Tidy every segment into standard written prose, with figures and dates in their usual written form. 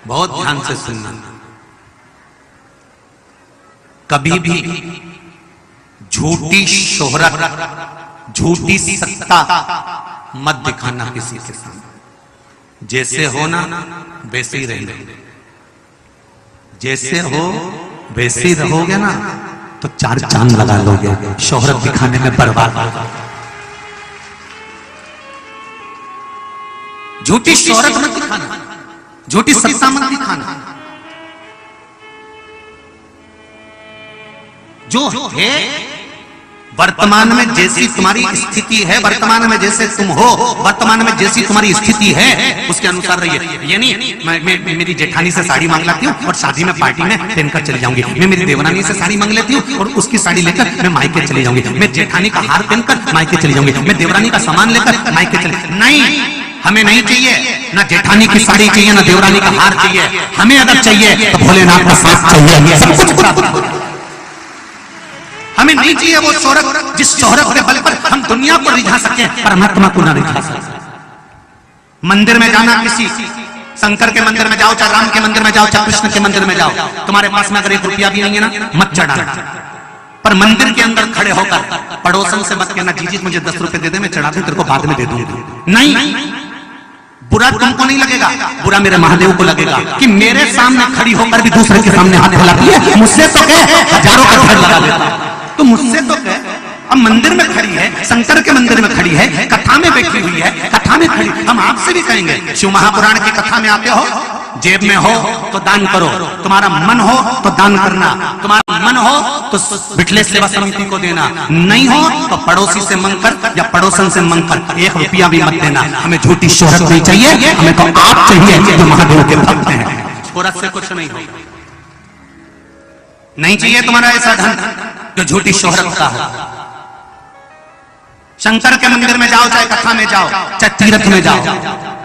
बहुत ध्यान से सुनना, कभी भी झूठी शोहरत, झूठी सत्ता मत दिखाना किसी के सामने। जैसे हो ना वैसे ही रहना, जैसे हो वैसे ही रहोगे ना तो 4 चांद लगा लोगे। शोहरत दिखाने में बर्बाद हो जाओगे। झूठी शोहरत मत दिखाना, झूठी सत्ता मत दिखाना। जो है वर्तमान में जैसी तुम्हारी स्थिति है, वर्तमान में जैसे तुम हो, वर्तमान में जैसी तुम्हारी स्थिति है उसके अनुसार रहिए। ये नहीं मैं मेरी जेठानी से साड़ी मांग लाती हूँ और शादी में पार्टी में पहनकर चली जाऊंगी। मैं मेरी देवरानी से साड़ी मांग लेती हूँ और उसकी साड़ी लेकर मैं मायके चली जाऊंगी। मैं जेठानी का हार पहनकर मायके चली जाऊंगी। मैं देवरानी का सामान लेकर मायके चली, नहीं, हमें नहीं चाहिए। ना जेठानी की साड़ी चाहिए, ना देवरानी का हार चाहिए। हमें अगर चाहिए तो भोलेनाथ का साथ चाहिए। सब कुछ हमें नहीं चाहिए वो शोहरत जिस शोहरत के बल पर हम दुनिया को रिझा सके, परमात्मा को ना रिझा सके। मंदिर में जाना, किसी शंकर के मंदिर में जाओ, चाहे राम के मंदिर में जाओ, चाहे कृष्ण के मंदिर में जाओ, तुम्हारे पास में अगर 1 रुपया भी नहीं है ना, मत चढ़ाना। पर मंदिर के अंदर खड़े होकर पड़ोसन से मत कहना, जी मुझे 10 रुपए दे दे, मैं चढ़ा दूं, तेरे को बाद में दे दूंगा। नहीं, बुरा तुमको नहीं लगेगा, बुरा मेरे महादेव को लगेगा कि मेरे सामने खड़ी होकर भी दूसरे के सामने हाथ फैलाती है। मुझसे तो कह हजारों का ढेर लगा देता, तो मुझसे तो कह। अब मंदिर में खड़ी है, शंकर के मंदिर में खड़ी है, कथा में बैठी हुई है, कथा में खड़ी, हम आपसे भी कहेंगे, शिव महापुराण की कथा में आते हो, जेब में हो तो दान करो, तुम्हारा मन हो तो दान करना, तुम्हारा मन हो तो बिठले सेवा समिति को देना, नहीं हो तो पड़ोसी से मांगकर या पड़ोसन से मांगकर 1 रुपया भी मत देना। हमें झूठी शोहरत नहीं चाहिए, हमें तो आप चाहिए जो महादेव के भक्त हैं। शोहरत से कुछ नहीं हो, नहीं चाहिए तुम्हारा ऐसा धन जो झूठी शोहरत का हो। शंकर के मंदिर में जाओ, चाहे कथा में जाओ, चाहे तीर्थ में जाओ,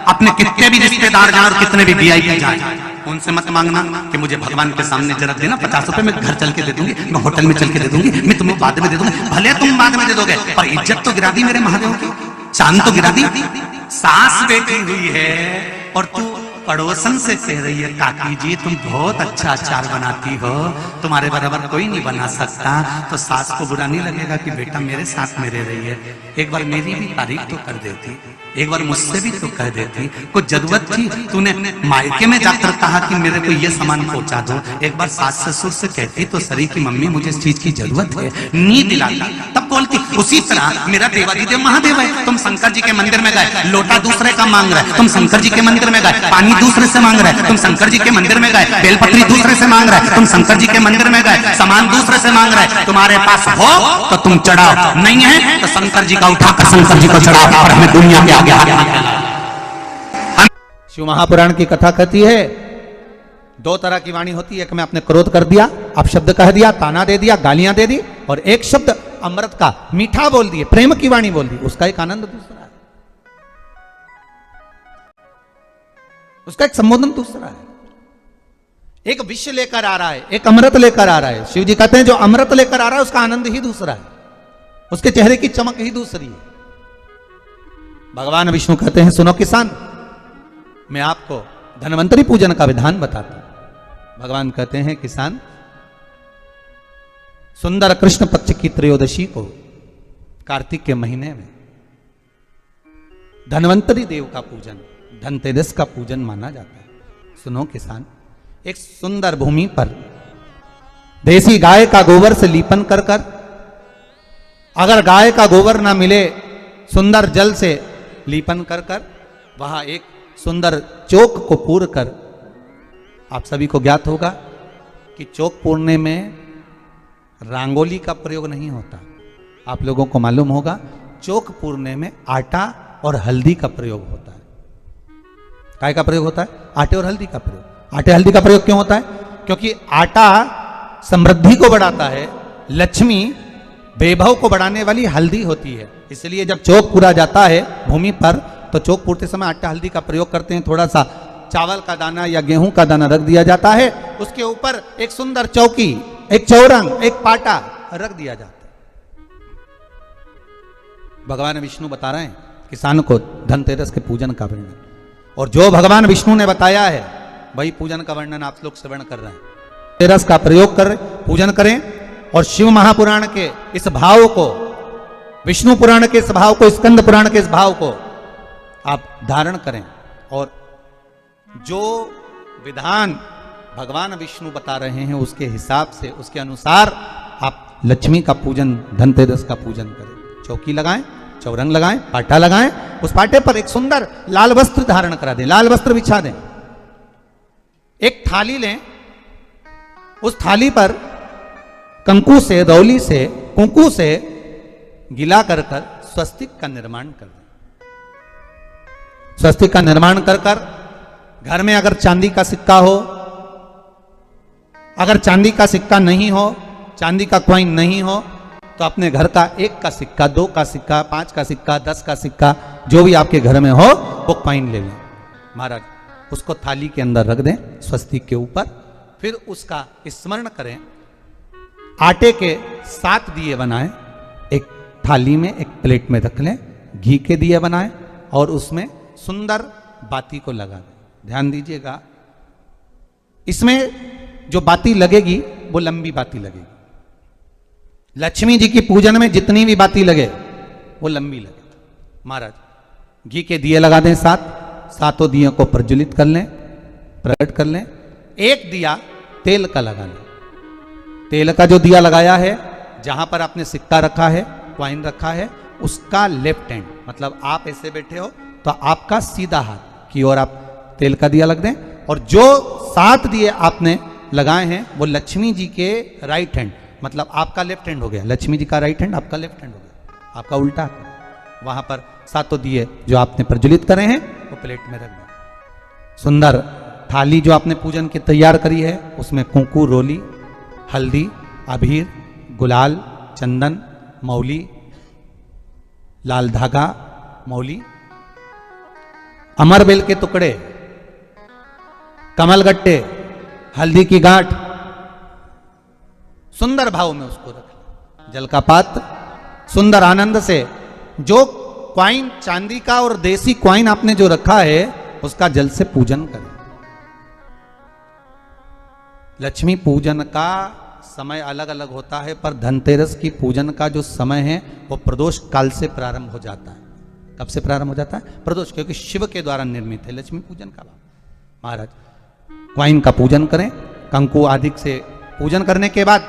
अपने कितने भी रिश्तेदार जाए और कितने भी VIP जाए, उनसे मत मांगना कि मुझे भगवान के सामने जरा देना, 50 रुपए मैं घर चल के दे दूंगी, मैं होटल में चल के दे दूंगी, मैं तुम्हें बाद में दे दूंगी। भले तुम बाद में दे दोगे, पर इज्जत तो गिरा दी मेरे महादेव की, शान तो गिरा दी। सास बैठी हुई है और तू पड़ोसन से कह रही है, काकी जी तुम बहुत अच्छा अचार बनाती हो, तुम्हारे बराबर कोई नहीं बना सकता, तो सास को बुरा नहीं लगेगा कि बेटा मेरे साथ में रह रही है, एक बार मेरी भी तारीफ तो कर देती, एक बार मुझसे भी तो कह देती। कुछ जरूरत थी, तूने मायके में जाकर कहा कि मेरे को ये सामान पहुंचा दो, एक बार सास ससुर से कहती तो सरी की मम्मी मुझे इस चीज की जरूरत है, नहीं दिलाता, तब बोलती। उसी तरह मेरा देवादिदेव महादेव है, तुम शंकर जी के मंदिर में गए, लोटा दूसरे का मांग रहे, तुम शंकर जी के मंदिर में गए, पानी दूसरे से मांग रहे, तुम शंकर जी के मंदिर में गए, बेलपत्री दूसरे से मांग रहे, तुम शंकर जी के मंदिर में गए, सामान दूसरे से मांग रहे। तुम्हारे पास हो तो तुम चढ़ाओ, नहीं है तो शंकर जी का उठाकर शंकर जी को चढ़ाओ और हमें दुनिया के आगे शिव महापुराण की कथा कहती है 2 तरह की वाणी होती है, एक में आपने क्रोध कर दिया, आप शब्द कह दिया, ताना दे दिया, गालियां दे दी, और एक शब्द अमृत का मीठा बोल दिए, प्रेम की वाणी बोल दी, उसका एक आनंद दूसरा है, उसका एक संबोधन दूसरा है। एक विष लेकर आ रहा है, एक अमृत लेकर आ रहा है। शिव जी कहते हैं जो अमृत लेकर आ रहा है उसका आनंद ही दूसरा है, उसके चेहरे की चमक ही दूसरी है। भगवान विष्णु कहते हैं सुनो किसान, मैं आपको धन्वंतरी पूजन का विधान बताता हूं। भगवान कहते हैं किसान, सुंदर कृष्ण पक्ष की त्रयोदशी को कार्तिक के महीने में धन्वंतरी देव का पूजन, धनतेरस का पूजन माना जाता है। सुनो किसान, एक सुंदर भूमि पर देसी गाय का गोबर से लीपन कर कर, अगर गाय का गोबर ना मिले सुंदर जल से लीपन कर कर, वहां एक सुंदर चौक को पूर कर, आप सभी को ज्ञात होगा कि चौक पूरने में रंगोली का प्रयोग नहीं होता। आप लोगों को मालूम होगा चौक पूरने में आटा और हल्दी का प्रयोग होता है। काय का प्रयोग होता है? आटे और हल्दी का प्रयोग। आटे हल्दी का प्रयोग क्यों होता है? क्योंकि आटा समृद्धि को बढ़ाता है, लक्ष्मी वैभव को बढ़ाने वाली हल्दी होती है, इसलिए जब चौक पूरा जाता है भूमि पर तो चौक पूरते समय आटा हल्दी का प्रयोग करते हैं। थोड़ा सा चावल का दाना या गेहूं का दाना रख दिया जाता है, उसके ऊपर एक सुंदर चौकी, एक चौरंग, एक पाटा रख दिया जाता है। भगवान विष्णु बता रहे हैं किसान को धनतेरस के पूजन का वर्णन, और जो भगवान विष्णु ने बताया है वही पूजन का वर्णन आप लोग श्रवण कर रहे हैं। रस का प्रयोग कर पूजन करें और शिव महापुराण के इस भाव को, विष्णु पुराण के इस भाव को, स्कंद पुराण के इस भाव को आप धारण करें और जो विधान भगवान विष्णु बता रहे हैं उसके हिसाब से, उसके अनुसार आप लक्ष्मी का पूजन, धनतेरस का पूजन करें। चौकी लगाएं, चौरंग लगाएं, पाटा लगाएं, उस पाटे पर एक सुंदर लाल वस्त्र धारण करा दें, लाल वस्त्र बिछा दें। एक थाली लें, उस थाली पर कंकु से, रौली से, कुंकू से गिला कर स्वस्तिक का निर्माण कर दें। स्वस्तिक का निर्माण कर घर में अगर चांदी का सिक्का हो, अगर चांदी का सिक्का नहीं हो, चांदी का कॉइन नहीं हो, तो अपने घर का 1 का सिक्का, 2 का सिक्का, 5 का सिक्का, 10 का सिक्का, जो भी आपके घर में हो वो कॉइन ले लें महाराज, उसको थाली के अंदर रख दें स्वस्तिक के ऊपर। फिर उसका स्मरण करें। आटे के 7 दिए बनाएं, एक थाली में, एक प्लेट में रख लें, घी के दिए बनाएं और उसमें सुंदर बाती को लगा दें। ध्यान दीजिएगा, इसमें जो बाती लगेगी वो लंबी बाती लगेगी। लक्ष्मी जी की पूजन में जितनी भी बाती लगे वो लंबी लगे। महाराज घी के दिए लगा दें 7, 7 दियों को प्रज्वलित कर लें, प्रकट कर लें। एक दिया तेल का लगा लें। तेल का जो दिया लगाया है, जहां पर आपने सिक्का रखा है, कॉइन रखा है, उसका लेफ्ट हैंड, मतलब आप ऐसे बैठे हो तो आपका सीधा हाथ की ओर आप तेल का दिया लग दें। और जो 7 दिए आपने लगाए हैं वो लक्ष्मी जी के राइट हैंड, मतलब आपका लेफ्ट हैंड हो गया, लक्ष्मी जी का राइट हैंड, आपका लेफ्ट हैंड हो गया, आपका उल्टा। वहां पर 7 दिए जो आपने प्रज्वलित करे हैं वो प्लेट में रख दें। सुंदर थाली जो आपने पूजन की तैयार करी है, उसमें कुंकू, रोली, हल्दी, अबीर, गुलाल, चंदन, मौली, लाल धागा, मौली, अमरबेल के टुकड़े, कमलगट्टे, हल्दी की गांठ, सुंदर भाव में उसको रखें। जल का पात्र सुंदर आनंद से, जो क्वाइन चांदी का और देसी क्वाइन आपने जो रखा है उसका जल से पूजन करें। लक्ष्मी पूजन का समय अलग अलग होता है, पर धनतेरस की पूजन का जो समय है वो प्रदोष काल से प्रारंभ हो जाता है। कब से प्रारंभ हो जाता है? प्रदोष, क्योंकि शिव के द्वारा निर्मित है लक्ष्मी पूजन का। महाराज क्वाइन का पूजन करें, कंकु आदि से पूजन करने के बाद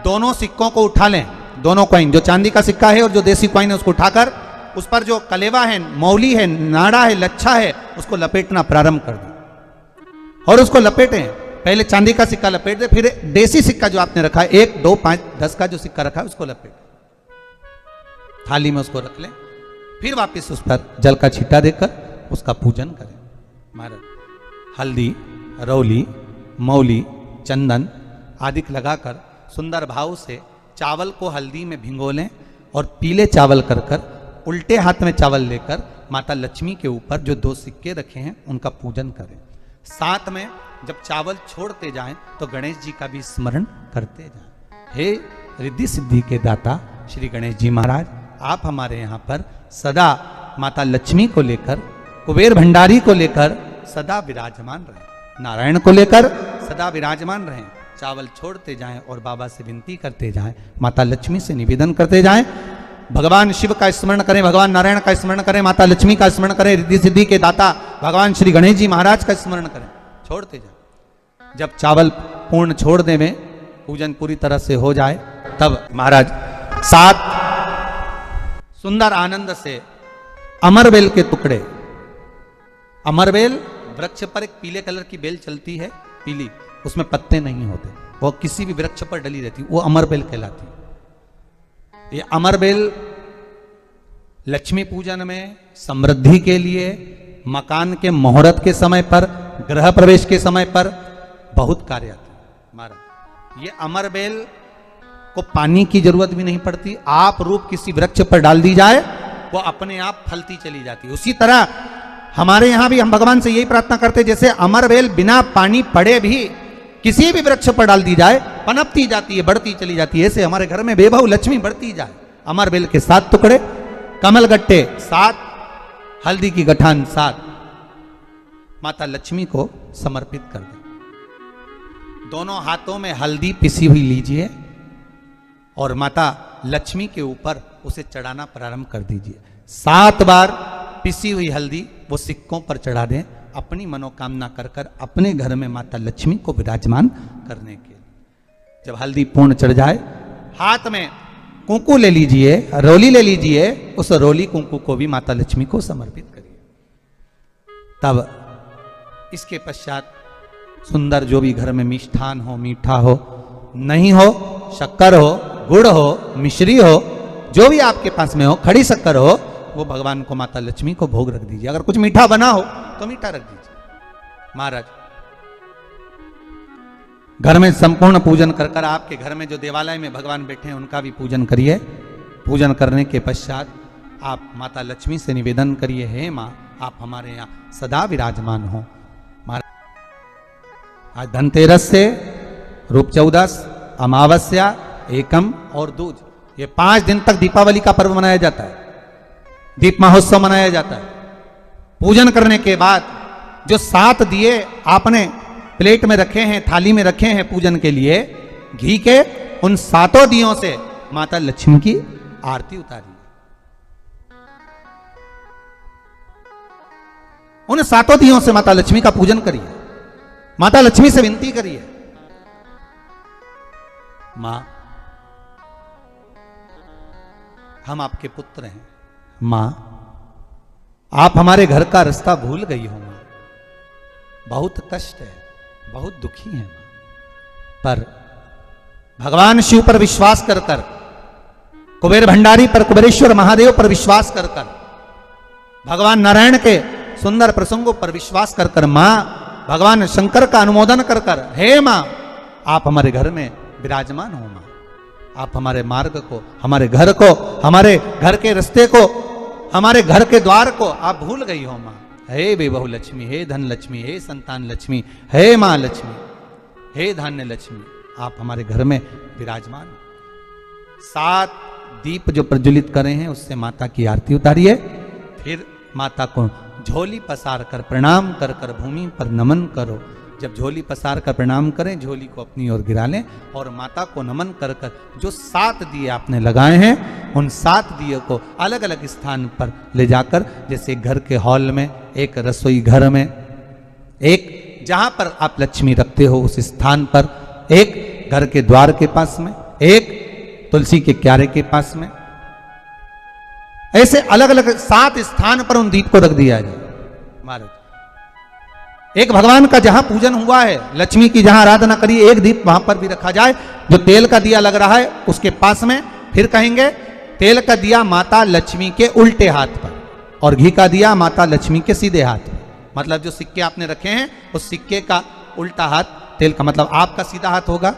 दोनों सिक्कों को उठा लें। दोनों कॉइन, जो चांदी का सिक्का है और जो देसी कॉइन है, उसको उठाकर उस पर जो कलेवा है, मौली है, नाड़ा है, लच्छा है, उसको लपेटना प्रारंभ कर दें और उसको लपेटें। पहले चांदी का सिक्का लपेट दे, फिर देसी सिक्का जो आपने रखा है, 1, 2, 5, 10 का जो सिक्का रखा है उसको लपेट, थाली में उसको रख लें। फिर वापस उस पर जल का छींटा देकर उसका पूजन करें। महाराज हल्दी, रौली, मौली, चंदन आदि लगाकर सुंदर भाव से चावल को हल्दी में भिगो लें और पीले चावल कर उल्टे हाथ में चावल लेकर माता लक्ष्मी के ऊपर जो 2 सिक्के रखे हैं उनका पूजन करें। साथ में जब चावल छोड़ते जाएं तो गणेश जी का भी स्मरण करते जाएं। हे रिद्धि सिद्धि के दाता श्री गणेश जी महाराज, आप हमारे यहाँ पर सदा माता लक्ष्मी को लेकर, कुबेर भंडारी को लेकर सदा विराजमान रहें, नारायण को लेकर सदा विराजमान रहें। चावल छोड़ते जाएं और बाबा से विनती करते जाएं, माता लक्ष्मी से निवेदन करते जाएं। भगवान शिव का स्मरण करें, भगवान नारायण का स्मरण करें, माता लक्ष्मी का स्मरण करें, रिद्धि सिद्धि के दाता भगवान श्री गणेश जी महाराज का स्मरण करें। छोड़ते जाएं। जब चावल पूर्ण छोड़ दें, पूजन पूरी तरह से हो जाए, तब महाराज 7 सुंदर आनंद से अमरबेल के टुकड़े, अमरबेल वृक्ष पर एक पीले कलर की बेल चलती है, पीली, उसमें पत्ते नहीं होते, वो किसी भी वृक्ष पर डली रहती, वो अमरबेल कहलाती। ये अमरबेल लक्ष्मी पूजन में, समृद्धि के लिए, मकान के मुहूर्त के समय पर, गृह प्रवेश के समय पर बहुत कार्य आती है। महाराज ये अमरबेल को पानी की जरूरत भी नहीं पड़ती, आप रूप किसी वृक्ष पर डाल दी जाए वो अपने आप फलती चली जाती है। उसी तरह हमारे यहां भी हम भगवान से यही प्रार्थना करते हैं, जैसे अमरबेल बिना पानी पड़े भी किसी भी वृक्ष पर डाल दी जाए पनपती जाती है, बढ़ती चली जाती है। ऐसे हमारे घर में वैभव लक्ष्मी बढ़ती जाए। अमरबेल के 7 टुकड़े, कमलगट्टे 7, हल्दी की गठान 7, माता लक्ष्मी को समर्पित कर दें। दोनों हाथों में हल्दी पिसी हुई लीजिए और माता लक्ष्मी के ऊपर उसे चढ़ाना प्रारंभ कर दीजिए। 7 बार पिसी हुई हल्दी वो सिक्कों पर चढ़ा दें, अपनी मनोकामना कर कर अपने घर में माता लक्ष्मी को विराजमान करने के लिए। जब हल्दी पूर्ण चढ़ जाए, हाथ में कुंकू ले लीजिए, रोली ले लीजिए, उस रोली कुंकू को भी माता लक्ष्मी को समर्पित करिए। तब इसके पश्चात सुंदर जो भी घर में मिष्ठान हो, मीठा हो, नहीं हो शक्कर हो, गुड़ हो, मिश्री हो, जो भी आपके पास में हो, खड़ी शक्कर हो, वो भगवान को माता लक्ष्मी को भोग रख दीजिए। अगर कुछ मीठा बना हो तो मीठा रख दीजिए। महाराज घर में संपूर्ण पूजन कर कर आपके घर में जो देवालय में भगवान बैठे हैं उनका भी पूजन करिए। पूजन करने के पश्चात आप माता लक्ष्मी से निवेदन करिए, हे माँ आप हमारे यहाँ सदा विराजमान हो। आज धनतेरस से रूप चौदस, अमावस्या, एकम और दूज, ये 5 दिन तक दीपावली का पर्व मनाया जाता है, दीप महोत्सव मनाया जाता है। पूजन करने के बाद जो 7 दिए आपने प्लेट में रखे हैं, थाली में रखे हैं पूजन के लिए घी के, उन 7 दियों से माता लक्ष्मी की आरती उतारिए। उन 7 दियों से माता लक्ष्मी का पूजन करिए। माता लक्ष्मी से विनती करिए, मां हम आपके पुत्र हैं, मां आप हमारे घर का रास्ता भूल गई हो, मां बहुत कष्ट है, बहुत दुखी है मां। पर भगवान शिव पर विश्वास कर कर, कुबेर भंडारी पर, कुबेरेश्वर महादेव पर विश्वास कर कर, भगवान नारायण के सुंदर प्रसंगों पर विश्वास कर कर, मां भगवान शंकर का अनुमोदन कर कर, हे मां आप हमारे घर में विराजमान हो, मां आप हमारे मार्ग को, हमारे घर को, हमारे घर के रास्ते को, हमारे घर के द्वार को आप भूल गई हो मां। हे विभव लक्ष्मी, हे धन लक्ष्मी, हे संतान लक्ष्मी, हे मां लक्ष्मी, हे धान्य लक्ष्मी आप हमारे घर में विराजमान हो। 7 दीप जो प्रज्वलित करे हैं उससे माता की आरती उतारिए। फिर माता को झोली पसार कर प्रणाम कर कर भूमि पर नमन करो। जब झोली पसार कर प्रणाम करें, झोली को अपनी ओर गिरा लें और माता को नमन कर कर जो 7 दिए आपने लगाए हैं उन 7 दिए को अलग अलग स्थान पर ले जाकर, जैसे घर के हॉल में, एक रसोई घर में, एक जहां पर आप लक्ष्मी रखते हो उस स्थान पर, एक घर के द्वार के पास में, एक तुलसी के क्यारे के पास में, ऐसे अलग अलग 7 स्थान पर उन दीप को रख दिया जाए। महाराज एक भगवान का जहां पूजन हुआ है, लक्ष्मी की जहां आराधना करी, एक दीप वहां पर भी रखा जाए। जो तेल का दिया लग रहा है उसके पास में, फिर कहेंगे तेल का दिया माता लक्ष्मी के उल्टे हाथ पर और घी का दिया माता लक्ष्मी के सीधे हाथ पर। मतलब जो सिक्के आपने रखे हैं उस सिक्के का उल्टा हाथ तेल का, मतलब आपका सीधा हाथ होगा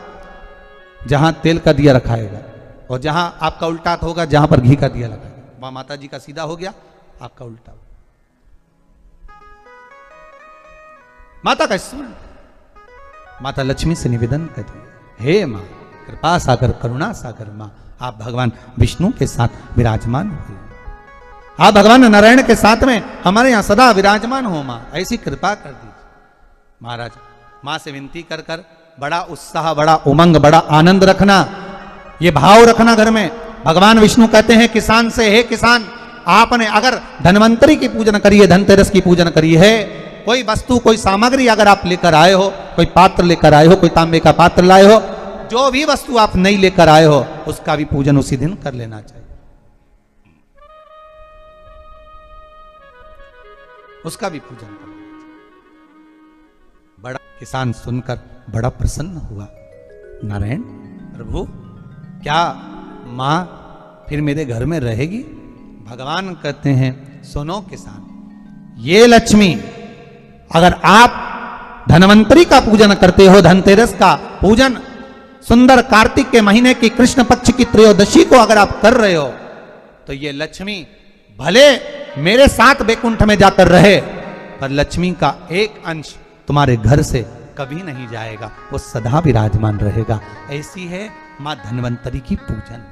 जहां तेल का दिया रखाएगा, और जहां आपका उल्टा हाथ होगा जहां पर घी का दिया लगाएगा। वहां माता जी का सीधा हो गया, आपका उल्टा हो। माता का स्मरण, माता लक्ष्मी से निवेदन करिए, हे मां कृपा सागर, करुणा सागर मां आप भगवान विष्णु के साथ विराजमान हो, आप भगवान नारायण के साथ में हमारे यहां सदा विराजमान हो मां, ऐसी कृपा कर दीजिए। महाराज मां से विनती कर कर बड़ा उत्साह, बड़ा उमंग, बड़ा आनंद रखना, ये भाव रखना घर में। भगवान विष्णु कहते हैं किसान से, हे किसान आपने अगर धन्वंतरी की पूजन करी है, धनतेरस की पूजन करी है, कोई वस्तु, कोई सामग्री अगर आप लेकर आए हो, कोई पात्र लेकर आए हो, कोई तांबे का पात्र लाए हो, जो भी वस्तु आप नहीं लेकर आए हो उसका भी पूजन उसी दिन कर लेना चाहिए, उसका भी पूजन कर लेना चाहिए। बड़ा किसान सुनकर बड़ा प्रसन्न हुआ, नारायण प्रभु क्या मां फिर मेरे घर में रहेगी? भगवान कहते हैं सुनो किसान, ये लक्ष्मी अगर आप धनवंतरी का पूजन करते हो, धनतेरस का पूजन सुंदर कार्तिक के महीने की कृष्ण पक्ष की त्रयोदशी को अगर आप कर रहे हो, तो ये लक्ष्मी भले मेरे साथ बैकुंठ में जाकर रहे, पर लक्ष्मी का एक अंश तुम्हारे घर से कभी नहीं जाएगा, वो सदा विराजमान रहेगा। ऐसी है मां धन्वंतरी की पूजन।